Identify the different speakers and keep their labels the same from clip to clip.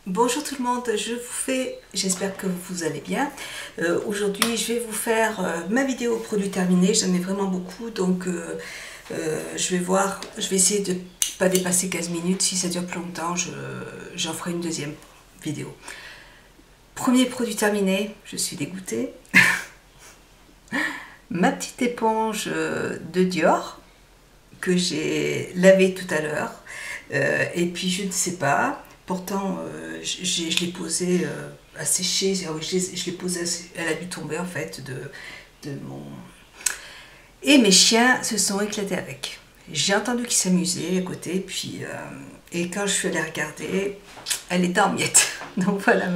Speaker 1: Bonjour tout le monde, j'espère que vous allez bien. Aujourd'hui je vais vous faire ma vidéo produit terminé, j'en ai vraiment beaucoup donc je vais essayer de ne pas dépasser 15 minutes, si ça dure plus longtemps j'en ferai une deuxième vidéo. Premier produit terminé, je suis dégoûtée. Ma petite éponge de Dior que j'ai lavée tout à l'heure et puis je ne sais pas. Pourtant, je l'ai posée à sécher, je l'ai posée, elle a dû tomber en fait de mon... Et mes chiens se sont éclatés avec. J'ai entendu qu'ils s'amusaient à côté, puis et quand je suis allée regarder, elle était en miettes. Donc voilà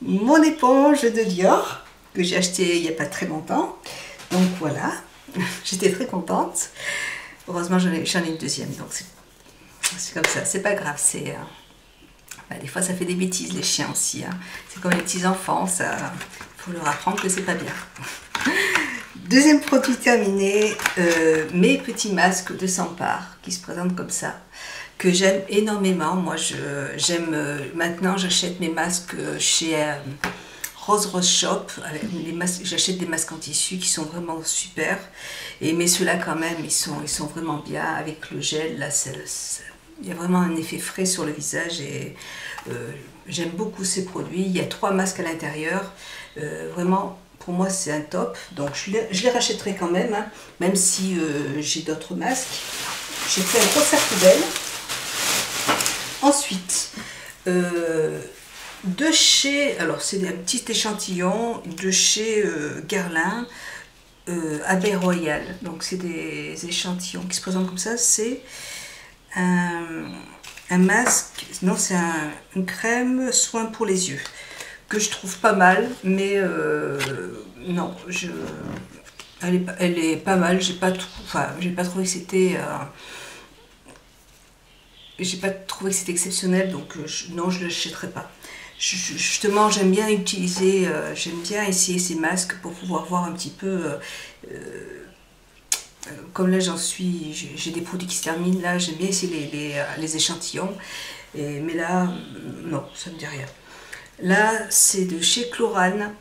Speaker 1: mon éponge de Dior que j'ai acheté il n'y a pas très longtemps. Donc voilà, j'étais très contente. Heureusement j'en ai une deuxième, donc c'est comme ça, c'est pas grave, c'est... des fois ça fait des bêtises les chiens aussi, hein. C'est comme les petits enfants, ça faut leur apprendre que c'est pas bien. Deuxième produit terminé, mes petits masques de Sampar qui se présentent comme ça, que j'aime énormément. Moi j'aime, maintenant j'achète mes masques chez Rose Shop, j'achète des masques en tissu qui sont vraiment super, mais ceux-là quand même ils sont vraiment bien avec le gel là. Il y a vraiment un effet frais sur le visage et j'aime beaucoup ces produits. Il y a 3 masques à l'intérieur. Vraiment, pour moi, c'est un top. Donc, je les rachèterai quand même, hein, même si j'ai d'autres masques. J'ai fait un gros sac poubelle. Ensuite, de chez... Alors, c'est un petit échantillon de chez Guerlain, Abeille Royale. Donc, c'est des échantillons qui se présentent comme ça. C'est... un masque, non c'est une crème soin pour les yeux que je trouve pas mal, mais non, elle est pas mal. J'ai pas trouvé que c'était exceptionnel, donc non, je ne l'achèterai pas. Justement, j'aime bien essayer ces masques pour pouvoir voir un petit peu. Comme là j'ai des produits qui se terminent, là j'aime bien essayer les échantillons, mais là non, ça me dit rien. Là c'est de chez Chlorane,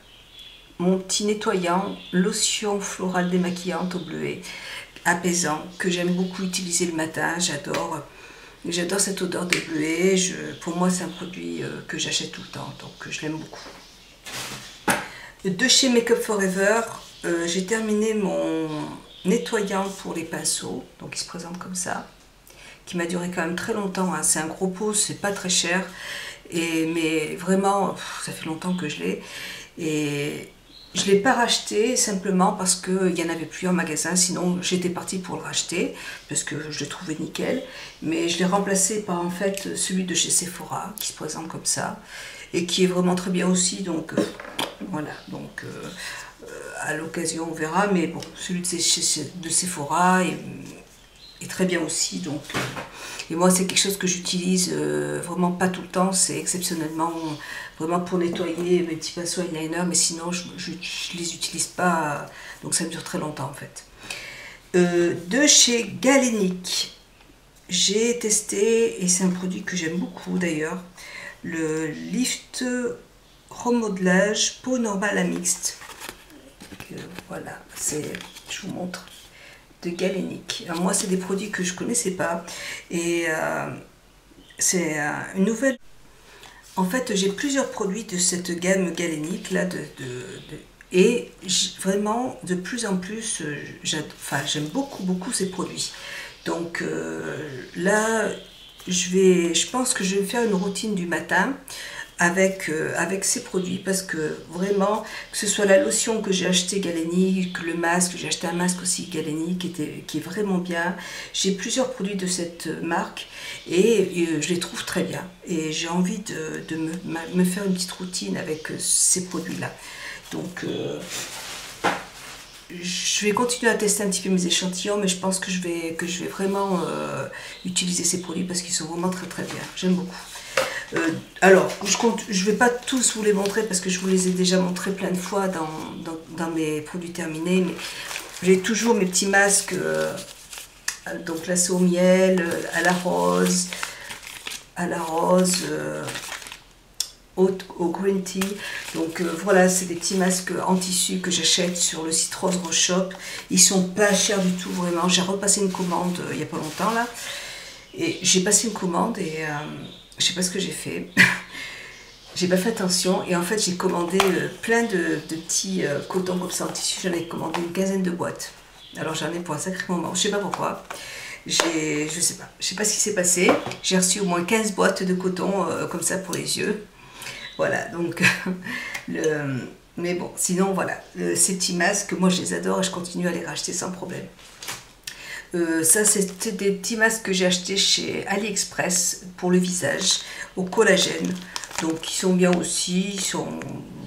Speaker 1: mon petit nettoyant, lotion florale démaquillante au bleuet, apaisant, que j'aime beaucoup utiliser le matin. J'adore cette odeur de bleuet. Pour moi c'est un produit que j'achète tout le temps, donc je l'aime beaucoup. De chez Make Up For Ever, j'ai terminé mon nettoyant pour les pinceaux, donc il se présente comme ça, qui m'a duré quand même très longtemps, hein. C'est un gros pot, c'est pas très cher, mais vraiment ça fait longtemps que je l'ai, et je l'ai pas racheté simplement parce qu'il n'y en avait plus en magasin, sinon j'étais partie pour le racheter parce que je le trouvais nickel, mais je l'ai remplacé par en fait celui de chez Sephora qui se présente comme ça et qui est vraiment très bien aussi, donc voilà, donc à l'occasion on verra, mais bon, celui de Sephora est très bien aussi, donc et moi c'est quelque chose que j'utilise vraiment pas tout le temps, c'est exceptionnellement vraiment pour nettoyer mes petits pinceaux eyeliner, mais sinon je les utilise pas, donc ça me dure très longtemps en fait. De chez Galénic, j'ai testé, et c'est un produit que j'aime beaucoup d'ailleurs, le Lift Remodelage peau normale à mixte. Voilà, je vous montre, de Galénic. Alors moi c'est des produits que je connaissais pas, et c'est une nouvelle. En fait j'ai plusieurs produits de cette gamme Galénic là, et vraiment de plus en plus j'aime beaucoup ces produits. Donc là je pense que je vais faire une routine du matin avec ces produits, parce que vraiment, que ce soit la lotion que j'ai acheté Galénic, le masque, j'ai acheté un masque aussi Galénic qui est vraiment bien. J'ai plusieurs produits de cette marque et je les trouve très bien, et j'ai envie de me faire une petite routine avec ces produits là. Donc je vais continuer à tester un petit peu mes échantillons, mais je pense que je vais vraiment utiliser ces produits parce qu'ils sont vraiment très bien, j'aime beaucoup. Alors, je vais pas tous vous les montrer parce que je vous les ai déjà montrés plein de fois dans mes produits terminés, mais j'ai toujours mes petits masques, donc là c'est au miel, à la rose, à la rose, au green tea. Donc voilà, c'est des petits masques en tissu que j'achète sur le site Rose Rose Shop. Ils sont pas chers du tout, vraiment. J'ai repassé une commande il y a pas longtemps là. Et j'ai passé une commande et je sais pas ce que j'ai fait. J'ai pas fait attention et en fait j'ai commandé plein de petits cotons comme ça en tissu. J'en ai commandé une quinzaine de boîtes. Alors j'en ai pour un sacré moment. Je sais pas pourquoi. Je sais pas ce qui s'est passé. J'ai reçu au moins 15 boîtes de coton comme ça pour les yeux. Voilà, donc, mais bon, sinon, voilà, ces petits masques, moi je les adore et je continue à les racheter sans problème. Ça, c'est des petits masques que j'ai achetés chez AliExpress pour le visage, au collagène. Donc, ils sont bien aussi,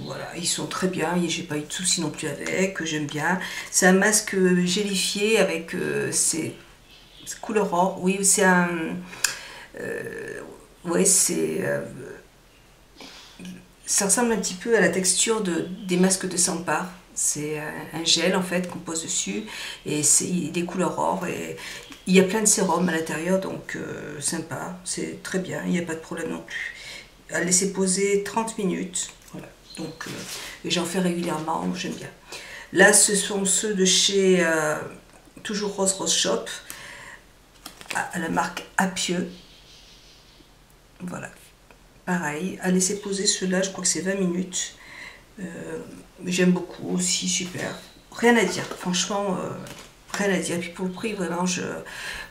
Speaker 1: voilà, ils sont très bien, j'ai pas eu de soucis non plus avec, j'aime bien. C'est un masque gélifié avec ces couleurs or, oui, c'est un... ouais, c'est... ça ressemble un petit peu à la texture des masques de Sampar. C'est un gel en fait qu'on pose dessus et c'est des couleurs or et il y a plein de sérum à l'intérieur donc sympa, c'est très bien, il n'y a pas de problème non plus. À laisser poser 30 minutes, voilà. Donc et j'en fais régulièrement, j'aime bien. Là ce sont ceux de chez toujours Rose Rose Shop à la marque Apieux. Voilà. Pareil, à laisser poser ceux-là, je crois que c'est 20 minutes. J'aime beaucoup aussi, super. Rien à dire, franchement, rien à dire. Et puis pour le prix, vraiment,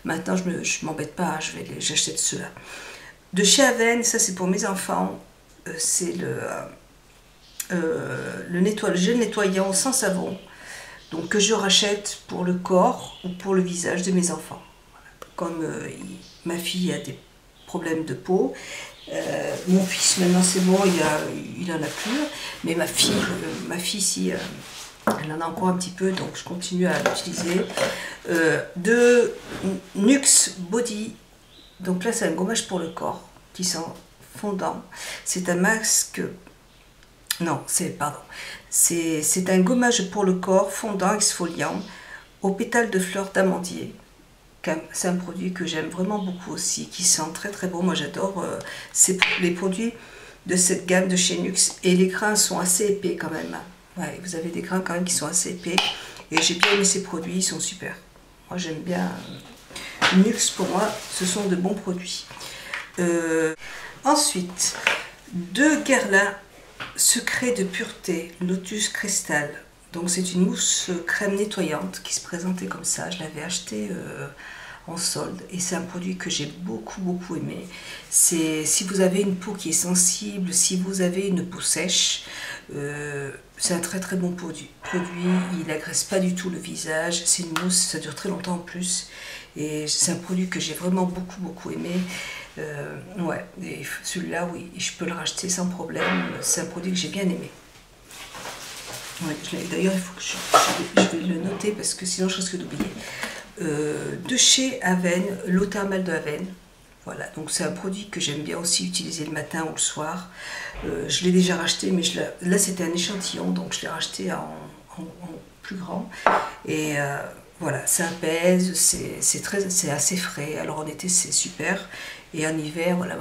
Speaker 1: maintenant, je m'embête pas, j'achète ceux-là. De chez Aven, ça c'est pour mes enfants, c'est le gel nettoyant sans savon, donc que je rachète pour le corps ou pour le visage de mes enfants. Voilà. Comme ma fille a des problèmes de peau, mon fils maintenant c'est bon, il en a plus, mais ma fille si, elle en a encore un petit peu, donc je continue à l'utiliser. De Nuxe Body, donc là c'est un gommage pour le corps qui sent fondant. C'est un masque, non, c'est un gommage pour le corps fondant exfoliant aux pétales de fleurs d'amandier. C'est un produit que j'aime vraiment beaucoup aussi, qui sent très très bon. Moi j'adore les produits de cette gamme de chez Nuxe. Et les grains sont assez épais quand même. Ouais, vous avez des grains quand même qui sont assez épais. Et j'ai bien aimé ces produits, ils sont super. Moi j'aime bien Nuxe, pour moi ce sont de bons produits. Ensuite, de Guerlain, Secret de pureté, Lotus Cristal. Donc c'est une mousse crème nettoyante qui se présentait comme ça. Je l'avais acheté en solde et c'est un produit que j'ai beaucoup aimé. Si vous avez une peau qui est sensible, si vous avez une peau sèche, c'est un très bon produit. Il n'agresse pas du tout le visage. C'est une mousse, ça dure très longtemps en plus. Et c'est un produit que j'ai vraiment beaucoup aimé. Ouais, et celui-là, oui, je peux le racheter sans problème. C'est un produit que j'ai bien aimé. Ouais, d'ailleurs, il faut que je vais le noter parce que sinon je risque d'oublier. De chez Aven, l'eau thermale de Aven. Voilà, donc c'est un produit que j'aime bien aussi utiliser le matin ou le soir. Je l'ai déjà racheté, mais là c'était un échantillon, donc je l'ai racheté en plus grand. Et voilà, ça apaise, c'est assez frais. Alors en été c'est super, et en hiver, voilà,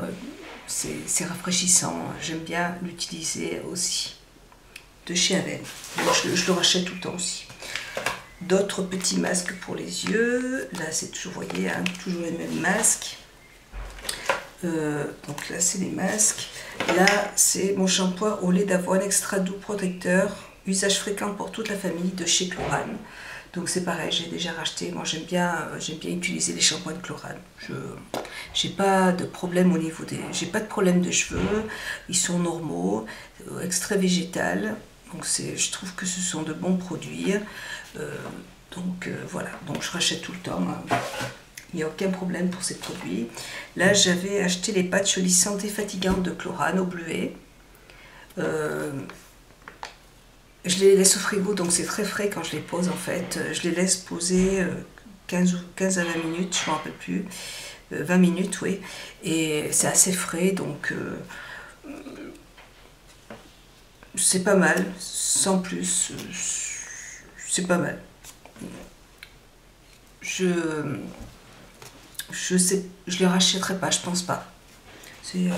Speaker 1: c'est rafraîchissant. J'aime bien l'utiliser aussi. De chez Aven. Donc je le rachète tout le temps aussi. D'autres petits masques pour les yeux. Là, c'est toujours, vous voyez, hein, toujours les mêmes masques. Donc là, c'est les masques. Là, c'est mon shampoing au lait d'avoine extra doux protecteur. Usage fréquent pour toute la famille de chez Chlorane. Donc c'est pareil, j'ai déjà racheté. Moi, j'aime bien utiliser les shampoings de Chlorane. J'ai pas de problème au niveau j'ai pas de problème de cheveux. Ils sont normaux, extrait végétal. Donc je trouve que ce sont de bons produits. Voilà, donc je rachète tout le temps. Hein. Il n'y a aucun problème pour ces produits. Là, j'avais acheté les patchs lissantes et fatigantes de Chlorane au bleuet. Je les laisse au frigo, donc c'est très frais quand je les pose en fait. Je les laisse poser 15 à 20 minutes, je ne me rappelle plus. 20 minutes, oui. Et c'est assez frais, donc c'est pas mal, sans plus. C'est pas mal. Je les rachèterai pas, je pense pas. C'est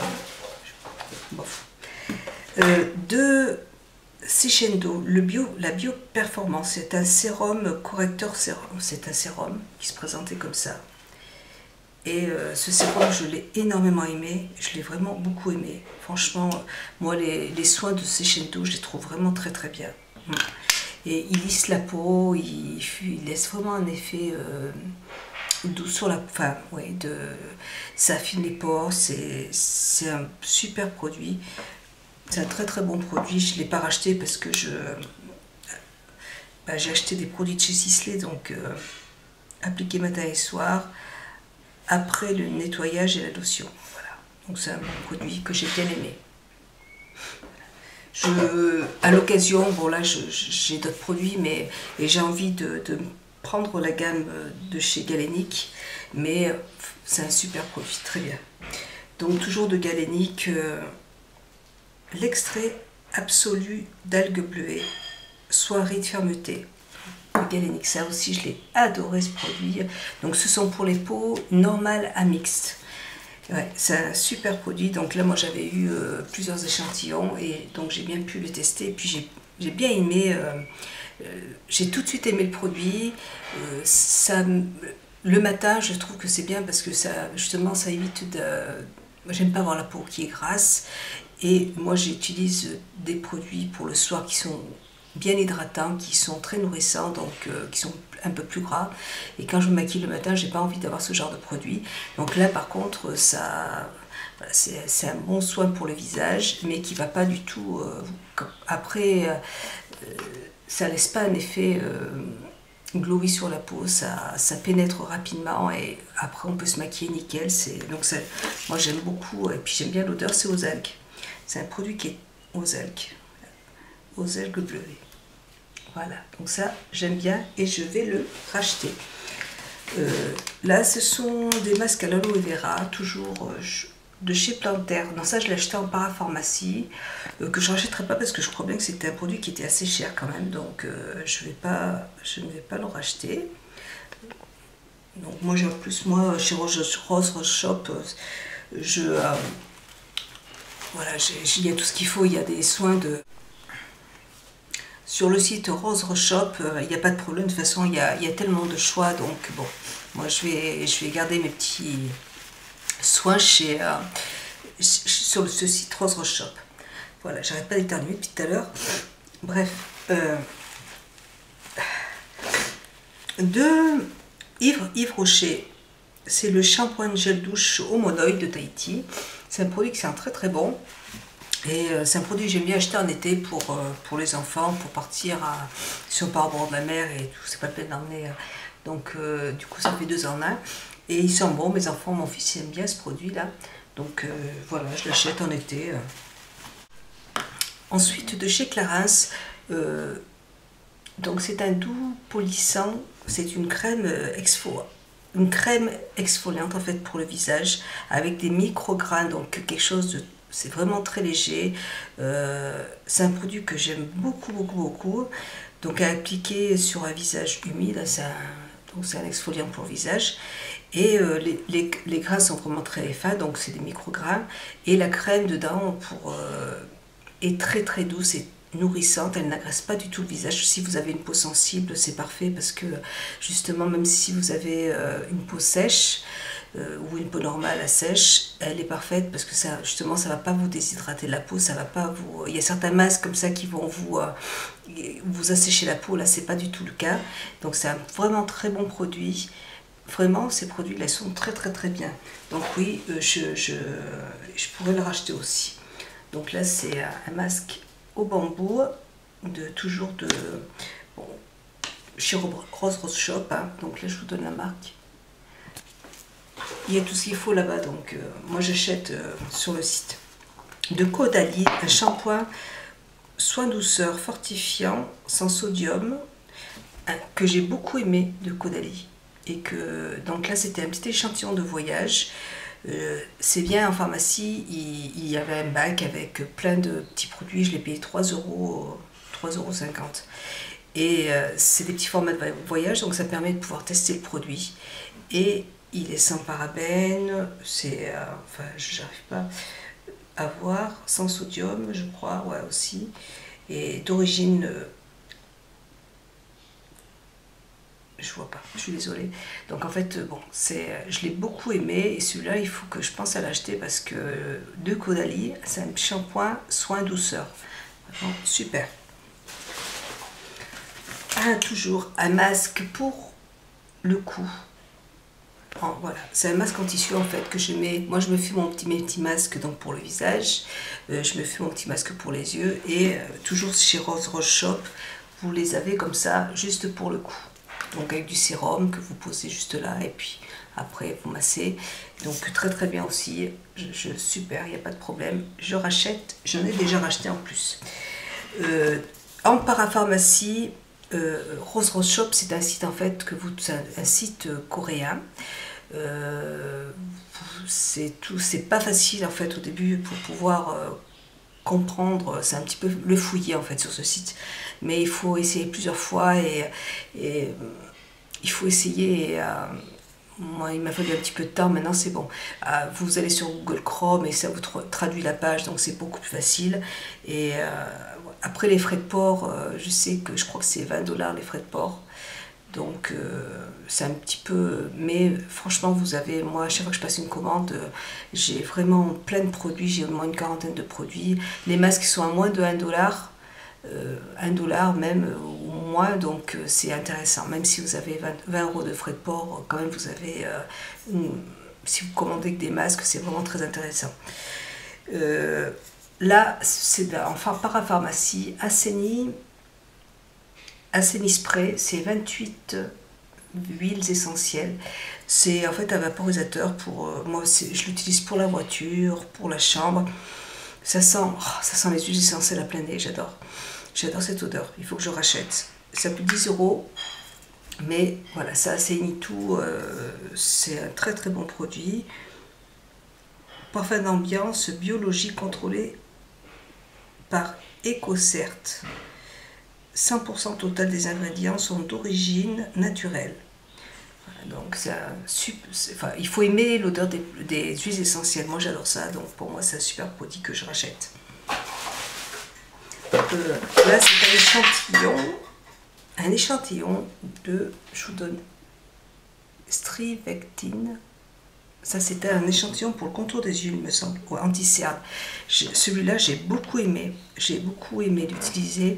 Speaker 1: bof. De Sicendo, la Bio Performance, c'est un sérum correcteur sérum. C'est un sérum qui se présentait comme ça. Et ce sérum, je l'ai énormément aimé, je l'ai vraiment beaucoup aimé. Franchement, moi, les soins de Sicendo, je les trouve vraiment très très bien. Et il lisse la peau, il laisse vraiment un effet doux sur la... Enfin, ouais, ça affine les pores, c'est un super produit. C'est un très très bon produit, je ne l'ai pas racheté parce que j'ai acheté des produits de chez Sisley, donc appliqué matin et soir, après le nettoyage et la lotion. Voilà. Donc c'est un bon produit que j'ai bien aimé. À l'occasion, bon là j'ai d'autres produits, mais j'ai envie de prendre la gamme de chez Galénic, mais c'est un super produit, très bien. Donc toujours de Galénic, l'extrait absolu d'algues bleuées, soirée de fermeté. Galénic, ça aussi je l'ai adoré ce produit. Donc ce sont pour les peaux normales à mixtes. Ouais, c'est un super produit. Donc là moi j'avais eu plusieurs échantillons et donc j'ai bien pu les tester. Et puis j'ai bien aimé, j'ai tout de suite aimé le produit. Le matin je trouve que c'est bien parce que ça justement ça évite de... J'aime pas avoir la peau qui est grasse. Et moi j'utilise des produits pour le soir qui sont bien hydratants, qui sont très nourrissants, donc qui sont un peu plus gras. Et quand je me maquille le matin, j'ai pas envie d'avoir ce genre de produit. Donc là par contre, ça, voilà, c'est un bon soin pour le visage, mais qui va pas du tout... après, ça laisse pas un effet glowy sur la peau, ça pénètre rapidement et après on peut se maquiller nickel. Donc moi j'aime beaucoup, et puis j'aime bien l'odeur, c'est aux algues. C'est un produit qui est aux algues bleues. Voilà, donc ça j'aime bien et je vais le racheter. Là ce sont des masques à l'aloe vera, toujours de chez Plantaire. Non, ça je l'ai acheté en parapharmacie, que je ne rachèterai pas parce que je crois bien que c'était un produit qui était assez cher quand même, donc je ne vais pas le racheter. Donc moi j'ai en plus, moi chez Rose Shop, voilà, il y a tout ce qu'il faut, il y a des soins de... Sur le site Rose Shop, il n'y a pas de problème, de toute façon il y a tellement de choix, donc bon, moi je vais garder mes petits soins sur ce site Rose Shop. Voilà, j'arrête pas d'éternuer depuis tout à l'heure. Bref, de Yves Rocher, c'est le shampoing gel douche Homonoïde de Tahiti. C'est un produit qui sent très très bon. Et c'est un produit que j'aime bien acheter en été pour les enfants, pour partir si on part au bord de la mer et tout, c'est pas la peine d'emmener. Donc du coup ça fait 2 en 1. Et il sent bon, mes enfants, mon fils aime bien ce produit là. Donc voilà, je l'achète en été. Ensuite de chez Clarins, donc c'est un doux polissant, c'est une crème exfoliante en fait pour le visage avec des micro-grains, donc quelque chose de... C'est vraiment très léger, c'est un produit que j'aime beaucoup, donc à appliquer sur un visage humide, c'est un exfoliant pour le visage, et les grains sont vraiment très fins, donc c'est des micro-grains, et la crème dedans est très douce et nourrissante, elle n'agresse pas du tout le visage. Si vous avez une peau sensible, c'est parfait parce que justement, même si vous avez une peau sèche ou une peau normale à sèche, elle est parfaite parce que ça, justement, ça va pas vous déshydrater la peau, ça va pas vous... Il y a certains masques comme ça qui vont vous assécher la peau, là c'est pas du tout le cas. Donc c'est un vraiment très bon produit. Vraiment, ces produits-là sont très bien. Donc oui, je pourrais le racheter aussi. Donc là, c'est un masque au bambou, toujours de bon, chez Rose Shop. Hein. Donc là, je vous donne la marque. Il y a tout ce qu'il faut là-bas. Donc moi, j'achète sur le site. De Caudalie, un shampoing soin douceur fortifiant sans sodium, que j'ai beaucoup aimé de Caudalie. Et que donc là, c'était un petit échantillon de voyage. C'est bien, en pharmacie, il y avait un bac avec plein de petits produits, je l'ai payé 3,50 €. Et c'est des petits formats de voyage, donc ça permet de pouvoir tester le produit. Et il est sans parabènes, c'est, enfin, j'arrive pas à voir, sans sodium, je crois, ouais, aussi, et d'origine, je vois pas, je suis désolée. Donc en fait, bon, je l'ai beaucoup aimé, et celui-là, il faut que je pense à l'acheter parce que de Caudalie, c'est un shampoing soin douceur. Vraiment super. Toujours un masque pour le cou. Voilà, c'est un masque en tissu en fait que je mets. Moi je me fais mes petits masques donc pour le visage, je me fais mon petit masque pour les yeux et toujours chez Rose Shop, vous les avez comme ça juste pour le cou. Donc avec du sérum que vous posez juste là et puis après vous massez. Donc très très bien aussi, super, il n'y a pas de problème. Je rachète, j'en ai déjà racheté en plus. En parapharmacie, Rose Shop, c'est un site en fait un site coréen. C'est pas facile en fait au début pour pouvoir comprendre, c'est un petit peu le fouiller en fait sur ce site, mais il faut essayer plusieurs fois et il faut essayer. Moi, il m'a fallu un petit peu de temps, maintenant c'est bon. Vous allez sur Google Chrome et ça vous traduit la page, donc c'est beaucoup plus facile. Et après les frais de port, je crois que c'est 20$ les frais de port. Donc c'est un petit peu, mais franchement vous avez, moi à chaque fois que je passe une commande, j'ai vraiment plein de produits, j'ai au moins une quarantaine de produits. Les masques sont à moins de 1$, 1$ même ou moins, donc c'est intéressant. Même si vous avez 20€ de frais de port, quand même vous avez, si vous commandez que des masques, c'est vraiment très intéressant. Là, c'est enfin parapharmacie, Assaini Spray, c'est 28 huiles essentielles. C'est en fait un vaporisateur pour moi, je l'utilise pour la voiture, pour la chambre. Ça sent les huiles essentielles à plein nez, j'adore. J'adore cette odeur, il faut que je rachète. Ça coûte 10€, mais voilà, ça assainit tout, c'est un très très bon produit. Parfum d'ambiance, biologie contrôlée par EcoCert. 100% total des ingrédients sont d'origine naturelle. Voilà, donc il faut aimer l'odeur des huiles essentielles. Moi j'adore ça, donc pour moi c'est un super produit que je rachète. Là c'est un échantillon de, je vous donne, Strivectine. Ça c'était un échantillon pour le contour des yeux, il me semble, anti-cerne. Celui-là j'ai beaucoup aimé l'utiliser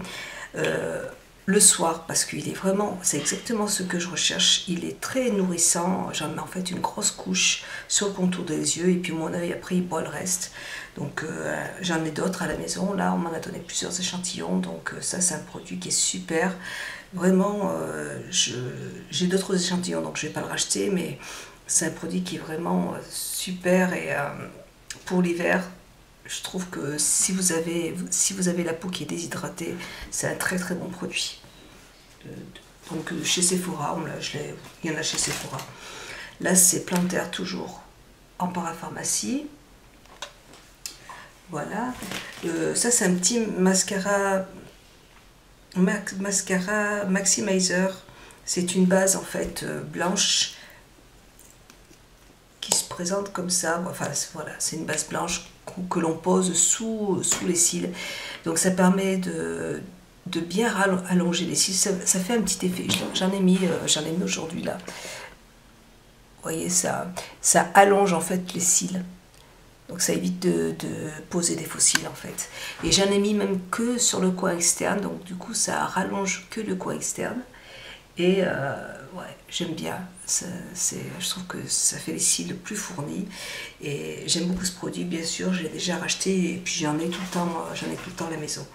Speaker 1: le soir parce qu'il est vraiment, c'est exactement ce que je recherche. Il est très nourrissant, j'en mets en fait une grosse couche sur le contour des yeux et puis mon œil après il boit le reste. Donc j'en ai d'autres à la maison, là on m'en a donné plusieurs échantillons, donc ça c'est un produit qui est super. Vraiment, j'ai d'autres échantillons donc je vais pas le racheter, mais c'est un produit qui est vraiment super et pour l'hiver, je trouve que si vous avez la peau qui est déshydratée, c'est un très très bon produit. Donc chez Sephora, il y en a chez Sephora. Là c'est Plantaire toujours en parapharmacie. Voilà. Ça c'est un petit mascara Maximizer. C'est une base en fait blanche qui se présente comme ça. Enfin voilà, c'est une base blanche que l'on pose sous les cils. Donc ça permet de bien allonger les cils. Ça fait un petit effet. J'en ai mis aujourd'hui là. Vous voyez, ça allonge en fait les cils. Donc ça évite de poser des faux cils en fait. Et j'en ai mis même que sur le coin externe. Donc du coup ça rallonge que le coin externe. Et ouais, j'aime bien. Je trouve que ça fait les cils plus fournis. Et j'aime beaucoup ce produit, bien sûr. Je l'ai déjà racheté et puis j'en ai tout le temps à la maison.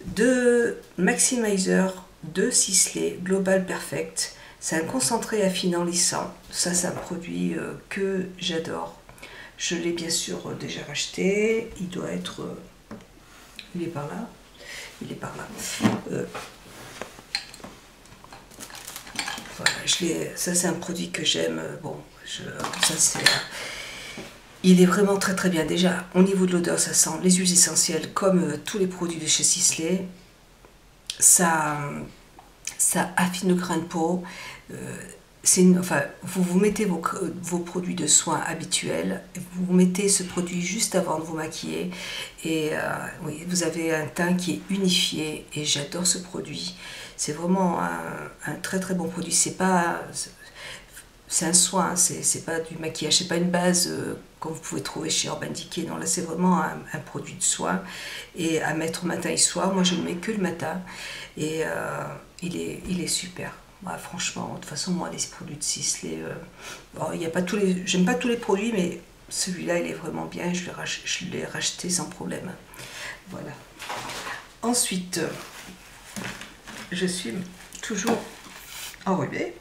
Speaker 1: De Maximizer de Sisley Global Perfect. C'est un concentré affinant lissant. Ça, c'est un produit que j'adore. Je l'ai bien sûr déjà racheté. Il doit être... il est par là. Il est par là. Voilà, ça c'est un produit que j'aime. Bon, il est vraiment très très bien. Déjà, au niveau de l'odeur, ça sent les huiles essentielles comme tous les produits de chez Sisley. Ça affine le grain de peau. enfin, vous mettez vos produits de soins habituels, vous mettez ce produit juste avant de vous maquiller et oui, vous avez un teint qui est unifié et j'adore ce produit. C'est vraiment un très très bon produit. C'est un soin, c'est pas du maquillage, c'est pas une base comme vous pouvez trouver chez Urban Decay. Non, là c'est vraiment un produit de soin et à mettre matin et soir. Moi je ne mets que le matin et il est super. Bah, franchement, de toute façon, moi, les produits de Sisley, bon, il y a pas j'aime pas tous les produits, mais celui-là, il est vraiment bien. Je l'ai racheté sans problème. Voilà. Ensuite, je suis toujours enrhumée.